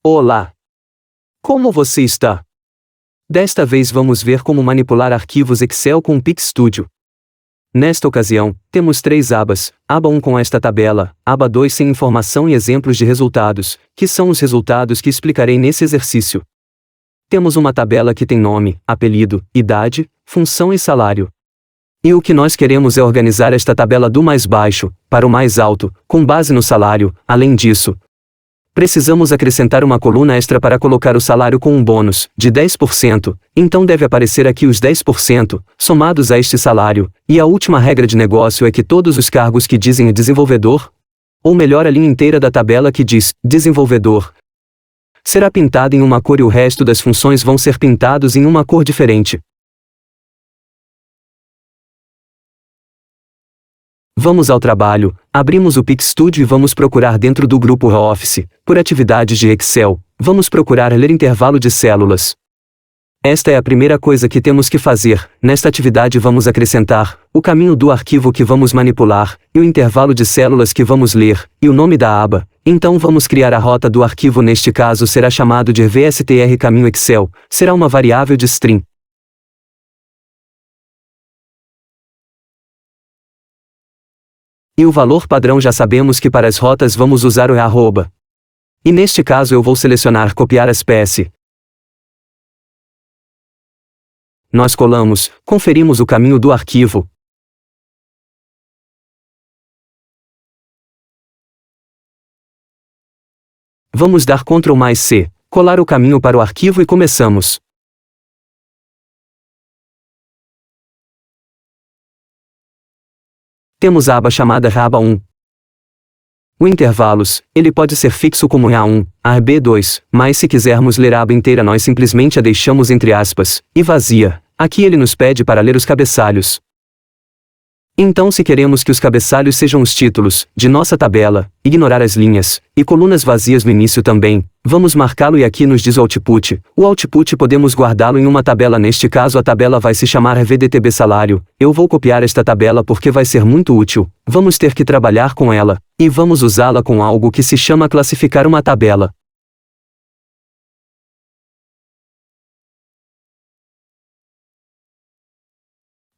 Olá! Como você está? Desta vez vamos ver como manipular arquivos Excel com o PicStudio. Nesta ocasião, temos 3 abas: aba 1 com esta tabela, aba 2 sem informação e exemplos de resultados, que são os resultados que explicarei nesse exercício. Temos uma tabela que tem nome, apelido, idade, função e salário. E o que nós queremos é organizar esta tabela do mais baixo para o mais alto, com base no salário. Além disso, precisamos acrescentar uma coluna extra para colocar o salário com um bônus de 10%, então deve aparecer aqui os 10%, somados a este salário, e a última regra de negócio é que todos os cargos que dizem desenvolvedor, ou melhor a linha inteira da tabela que diz desenvolvedor, será pintada em uma cor e o resto das funções vão ser pintados em uma cor diferente. Vamos ao trabalho, abrimos o PicStudio e vamos procurar dentro do grupo Office, por atividades de Excel, vamos procurar ler intervalo de células. Esta é a primeira coisa que temos que fazer. Nesta atividade vamos acrescentar o caminho do arquivo que vamos manipular, e o intervalo de células que vamos ler, e o nome da aba. Então vamos criar a rota do arquivo, neste caso será chamado de VSTR caminho Excel, será uma variável de string. E o valor padrão já sabemos que para as rotas vamos usar o arroba. E neste caso eu vou selecionar copiar as PS. Nós colamos, conferimos o caminho do arquivo. Vamos dar Ctrl+C, colar o caminho para o arquivo e começamos. Temos a aba chamada aba 1. O intervalos, ele pode ser fixo como A1, AB2, mas se quisermos ler a aba inteira nós simplesmente a deixamos entre aspas, e vazia. Aqui ele nos pede para ler os cabeçalhos. Então se queremos que os cabeçalhos sejam os títulos de nossa tabela, ignorar as linhas, e colunas vazias no início também, vamos marcá-lo e aqui nos diz o output. O output podemos guardá-lo em uma tabela, neste caso a tabela vai se chamar VDTB salário. Eu vou copiar esta tabela porque vai ser muito útil, vamos ter que trabalhar com ela, e vamos usá-la com algo que se chama classificar uma tabela.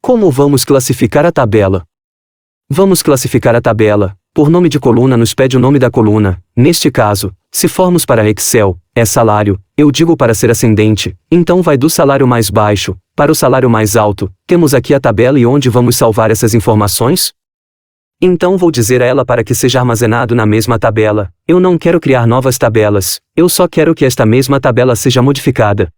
Como vamos classificar a tabela? Vamos classificar a tabela, por nome de coluna nos pede o nome da coluna, neste caso, se formos para Excel, é salário, eu digo para ser ascendente, então vai do salário mais baixo, para o salário mais alto. Temos aqui a tabela e onde vamos salvar essas informações? Então vou dizer a ela para que seja armazenado na mesma tabela. Eu não quero criar novas tabelas, eu só quero que esta mesma tabela seja modificada.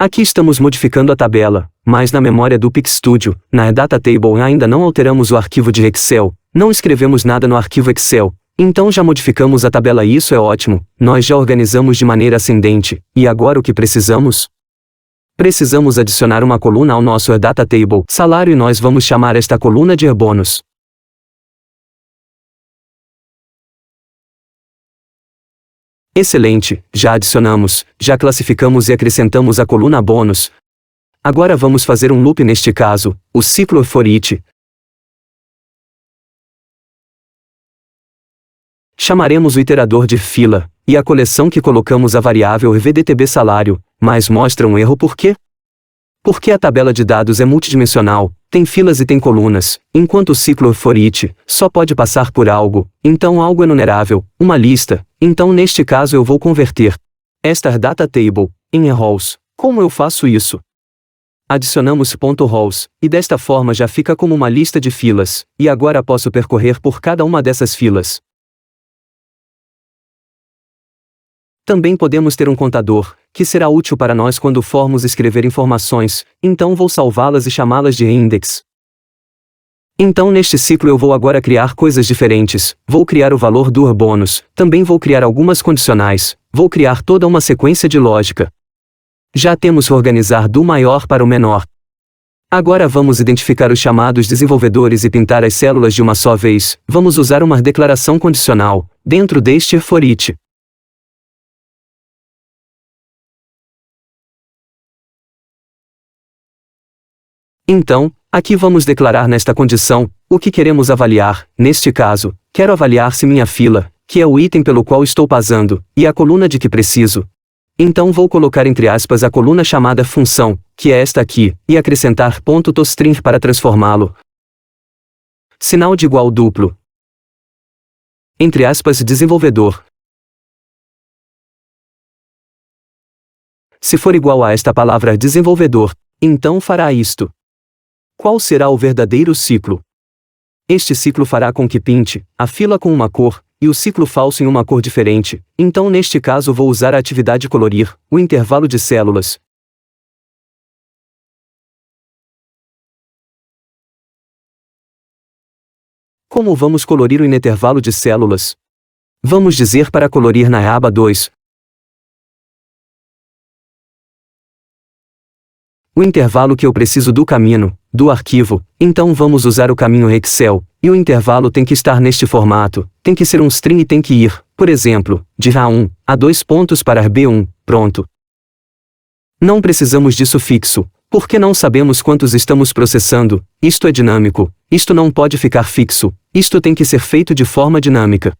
Aqui estamos modificando a tabela, mas na memória do PicStudio, na Data Table ainda não alteramos o arquivo de Excel, não escrevemos nada no arquivo Excel, então já modificamos a tabela e isso é ótimo, nós já organizamos de maneira ascendente, e agora o que precisamos? Precisamos adicionar uma coluna ao nosso Data Table salário e nós vamos chamar esta coluna de bônus. Excelente, já adicionamos, já classificamos e acrescentamos a coluna bônus. Agora vamos fazer um loop neste caso, o ciclo for each. Chamaremos o iterador de fila, e a coleção que colocamos a variável VDTB salário, mas mostra um erro por quê? Porque a tabela de dados é multidimensional, tem filas e tem colunas, enquanto o ciclo for each só pode passar por algo, então algo é numerável, uma lista, então neste caso eu vou converter esta data table em rows. Como eu faço isso? Adicionamos .rows, e desta forma já fica como uma lista de filas, e agora posso percorrer por cada uma dessas filas. Também podemos ter um contador, que será útil para nós quando formos escrever informações, então vou salvá-las e chamá-las de index. Então neste ciclo eu vou agora criar coisas diferentes, vou criar o valor do bônus, também vou criar algumas condicionais, vou criar toda uma sequência de lógica. Já temos que organizar do maior para o menor. Agora vamos identificar os chamados desenvolvedores e pintar as células de uma só vez, vamos usar uma declaração condicional, dentro deste for each. Então, aqui vamos declarar nesta condição, o que queremos avaliar. Neste caso, quero avaliar se minha fila, que é o item pelo qual estou passando, e a coluna de que preciso. Então vou colocar entre aspas a coluna chamada função, que é esta aqui, e acrescentar .toString para transformá-lo. Sinal de igual duplo. Entre aspas desenvolvedor. Se for igual a esta palavra desenvolvedor, então fará isto. Qual será o verdadeiro ciclo? Este ciclo fará com que pinte a fila com uma cor, e o ciclo falso em uma cor diferente, então neste caso vou usar a atividade colorir, o intervalo de células. Como vamos colorir o intervalo de células? Vamos dizer para colorir na aba 2. O intervalo que eu preciso do caminho, do arquivo, então vamos usar o caminho Excel, e o intervalo tem que estar neste formato, tem que ser um string e tem que ir, por exemplo, de A1, a 2 pontos para B1, pronto. Não precisamos de sufixo, porque não sabemos quantos estamos processando, isto é dinâmico, isto não pode ficar fixo, isto tem que ser feito de forma dinâmica.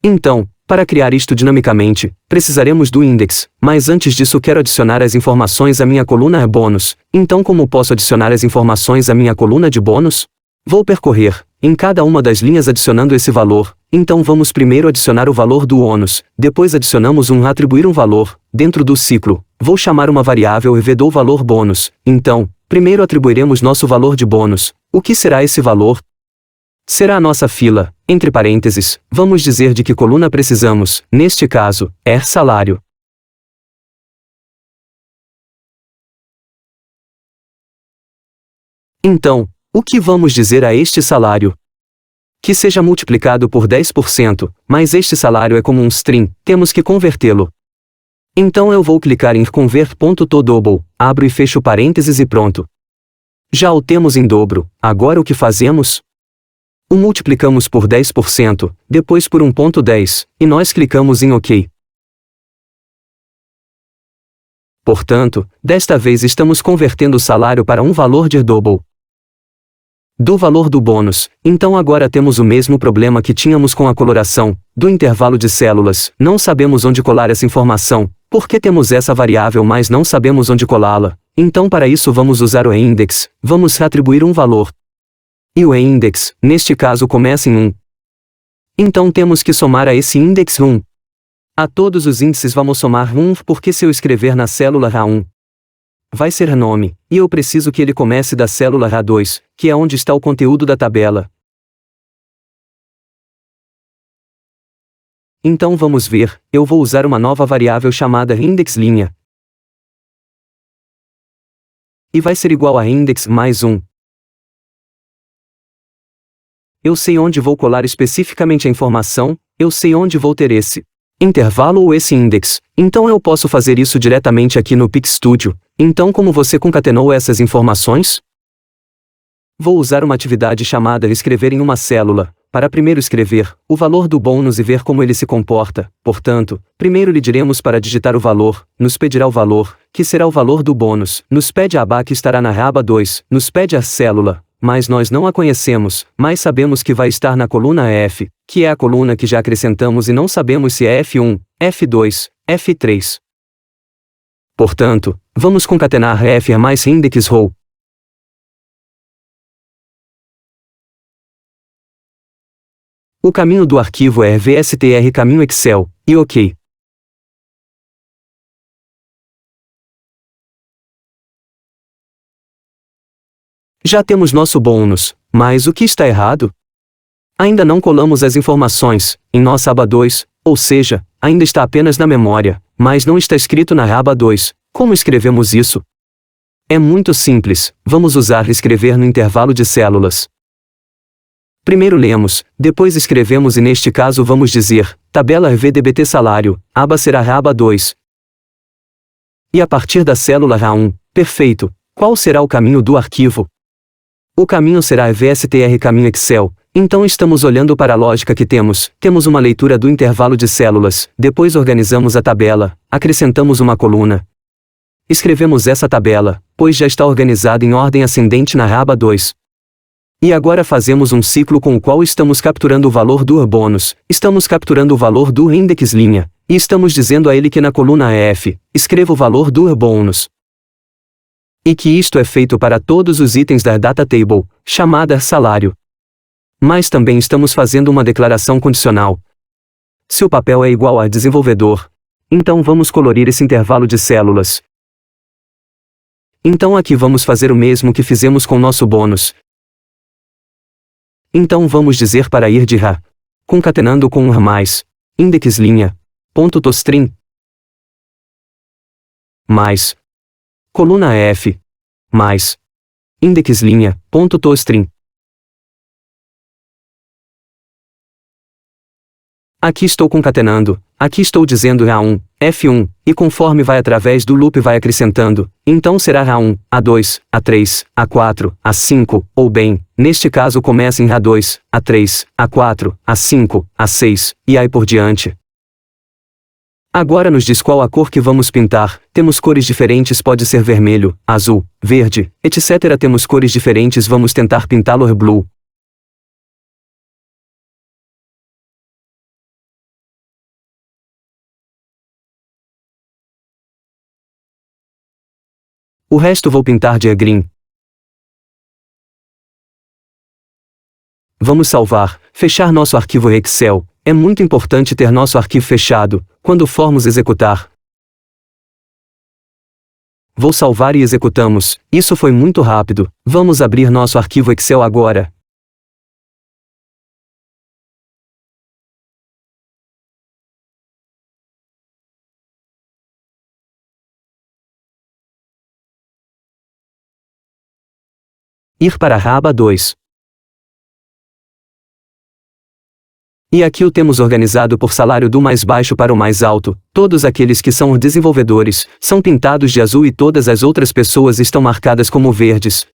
Então, para criar isto dinamicamente, precisaremos do index, mas antes disso quero adicionar as informações à minha coluna bônus. Então como posso adicionar as informações à minha coluna de bônus? Vou percorrer, em cada uma das linhas adicionando esse valor, então vamos primeiro adicionar o valor do ônus, depois adicionamos atribuir um valor, dentro do ciclo, vou chamar uma variável e dou valor bônus, então, primeiro atribuiremos nosso valor de bônus. O que será esse valor? Será a nossa fila, entre parênteses, vamos dizer de que coluna precisamos, neste caso, é salário. Então, o que vamos dizer a este salário? Que seja multiplicado por 10%, mas este salário é como um string, temos que convertê-lo. Então eu vou clicar em convert.toDouble, abro e fecho parênteses e pronto. Já o temos em dobro, agora o que fazemos? O multiplicamos por 10%, depois por 1.10, e nós clicamos em OK. Portanto, desta vez estamos convertendo o salário para um valor de double. Do valor do bônus, então agora temos o mesmo problema que tínhamos com a coloração, do intervalo de células, não sabemos onde colar essa informação, porque temos essa variável mas não sabemos onde colá-la, então para isso vamos usar o index, vamos atribuir um valor. E o index, neste caso começa em 1. Então temos que somar a esse index 1. A todos os índices vamos somar 1 porque se eu escrever na célula A1, vai ser nome, e eu preciso que ele comece da célula A2, que é onde está o conteúdo da tabela. Então vamos ver, eu vou usar uma nova variável chamada indexLinha. E vai ser igual a index mais 1. Eu sei onde vou colar especificamente a informação, eu sei onde vou ter esse intervalo ou esse index, então eu posso fazer isso diretamente aqui no PicStudio. Então como você concatenou essas informações? Vou usar uma atividade chamada escrever em uma célula, para primeiro escrever o valor do bônus e ver como ele se comporta. Portanto, primeiro lhe diremos para digitar o valor, nos pedirá o valor, que será o valor do bônus, nos pede a aba que estará na aba 2, nos pede a célula, mas nós não a conhecemos, mas sabemos que vai estar na coluna F, que é a coluna que já acrescentamos e não sabemos se é F1, F2, F3. Portanto, vamos concatenar F mais index row. O caminho do arquivo é vstr caminho Excel, e OK. Já temos nosso bônus, mas o que está errado? Ainda não colamos as informações, em nossa aba 2, ou seja, ainda está apenas na memória, mas não está escrito na aba 2. Como escrevemos isso? É muito simples, vamos usar escrever no intervalo de células. Primeiro lemos, depois escrevemos e neste caso vamos dizer, tabela VDBT salário, aba será a aba 2. E a partir da célula A1, perfeito, qual será o caminho do arquivo? O caminho será vstr caminho Excel, então estamos olhando para a lógica que temos uma leitura do intervalo de células, depois organizamos a tabela, acrescentamos uma coluna. Escrevemos essa tabela, pois já está organizada em ordem ascendente na aba 2. E agora fazemos um ciclo com o qual estamos capturando o valor do bônus, estamos capturando o valor do index linha, e estamos dizendo a ele que na coluna F, escreva o valor do bônus. E que isto é feito para todos os itens da data table, chamada salário. Mas também estamos fazendo uma declaração condicional. Se o papel é igual a desenvolvedor, então vamos colorir esse intervalo de células. Então aqui vamos fazer o mesmo que fizemos com nosso bônus. Então vamos dizer para ir de ra, concatenando com o mais, index linha, ponto toString, mais, coluna F, mais, index linha, ponto toString. Aqui estou concatenando, aqui estou dizendo A1, F1, e conforme vai através do loop vai acrescentando, então será A1, A2, A3, A4, A5, ou bem, neste caso começa em A2, A3, A4, A5, A6, e aí por diante. Agora nos diz qual a cor que vamos pintar, temos cores diferentes, pode ser vermelho, azul, verde, etc. Temos cores diferentes, vamos tentar pintá-lo blue. O resto vou pintar de green. Vamos salvar, fechar nosso arquivo Excel. É muito importante ter nosso arquivo fechado, quando formos executar. Vou salvar e executamos, isso foi muito rápido. Vamos abrir nosso arquivo Excel agora. Ir para a aba 2. E aqui o temos organizado por salário do mais baixo para o mais alto. Todos aqueles que são desenvolvedores, são pintados de azul e todas as outras pessoas estão marcadas como verdes.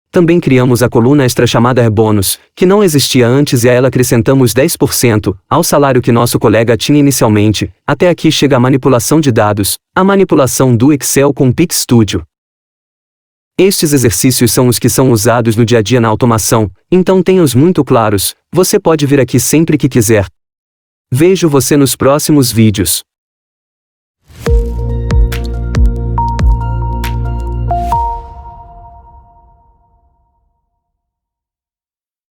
Também criamos a coluna extra chamada bônus, que não existia antes e a ela acrescentamos 10%, ao salário que nosso colega tinha inicialmente. Até aqui chega a manipulação de dados, a manipulação do Excel com PicStudio. Estes exercícios são os que são usados no dia a dia na automação, então tenha-os muito claros. Você pode vir aqui sempre que quiser. Vejo você nos próximos vídeos.